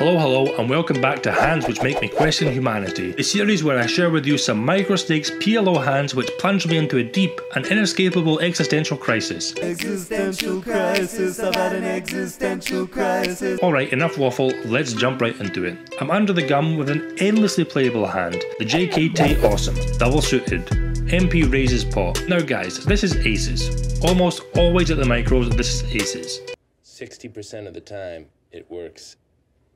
Hello and welcome back to Hands Which Make Me Question Humanity, a series where I share with you some micro-stakes PLO hands which plunge me into a deep and inescapable existential crisis. Existential crisis, I've had an existential crisis. Alright, enough waffle, let's jump right into it. I'm under the gun with an endlessly playable hand, the JK Awesome, double suited. MP raises pot. Now guys, this is aces. Almost always at the micros, this is aces. 60% of the time, it works.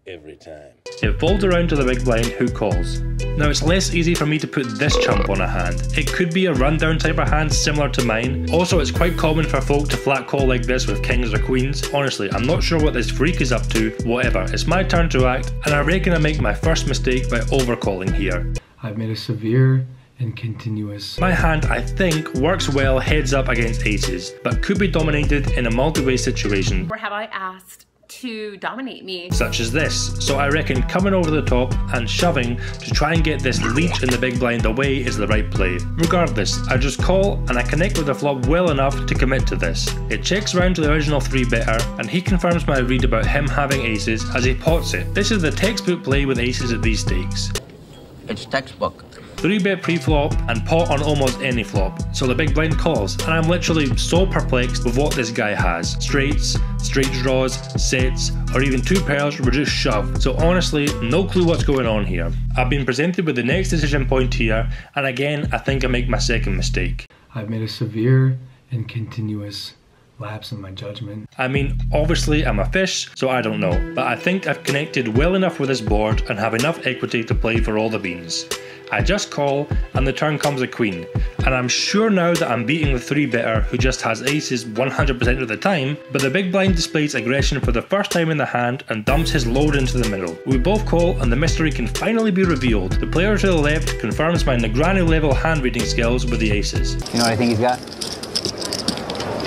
Every time. It folds around to the big blind who calls. Now it's less easy for me to put this chump on a hand. It could be a rundown type of hand similar to mine. Also, it's quite common for folk to flat call like this with kings or queens. Honestly, I'm not sure what this freak is up to. Whatever, it's my turn to act, and I reckon I make my first mistake by overcalling here. I've made a severe and continuous. My hand, I think, works well heads up against aces, but could be dominated in a multi-way situation. Or have I asked to dominate me? Such as this. So I reckon coming over the top and shoving to try and get this leech in the big blind away is the right play. Regardless, I just call and I connect with the flop well enough to commit to this. It checks round to the original 3-better and he confirms my read about him having aces as he pots it. This is the textbook play with aces at these stakes. It's textbook. 3-bet pre-flop and pot on almost any flop, so the big blind calls, and I'm literally so perplexed with what this guy has. Straights, straight draws, sets, or even 2 pairs were just shoved, so honestly, no clue what's going on here. I've been presented with the next decision point here, and again, I think I make my second mistake. I've made a severe and continuous lapse in my judgment. I mean, obviously I'm a fish, so I don't know, but I think I've connected well enough with this board and have enough equity to play for all the beans. I just call and the turn comes a queen, and I'm sure now that I'm beating the 3-better who just has aces 100% of the time, but the big blind displays aggression for the first time in the hand and dumps his load into the middle. We both call and the mystery can finally be revealed. The player to the left confirms my Negrani level hand reading skills with the aces. You know what I think he's got?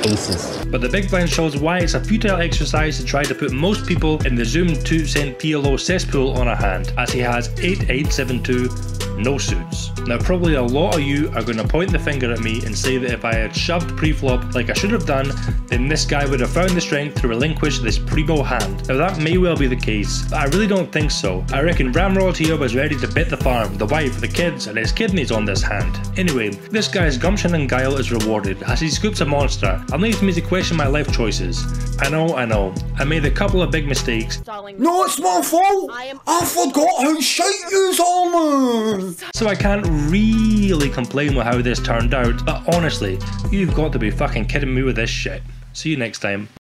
Aces. But the big blind shows why it's a futile exercise to try to put most people in the Zoom 2-cent PLO cesspool on a hand, as he has 8-8-7-2, no suits. Now probably a lot of you are going to point the finger at me and say that if I had shoved pre-flop like I should have done, then this guy would have found the strength to relinquish this prebo hand. Now that may well be the case, but I really don't think so. I reckon Ramrod here was ready to bet the farm, the wife, the kids, and his kidneys on this hand. Anyway, this guy's gumption and guile is rewarded as he scoops a monster and leaves me to question my life choices. I know, I made a couple of big mistakes. No, it's my fault! I forgot how shite yous are, man! So I can't really complain with how this turned out, but honestly, you've got to be fucking kidding me with this shit. See you next time.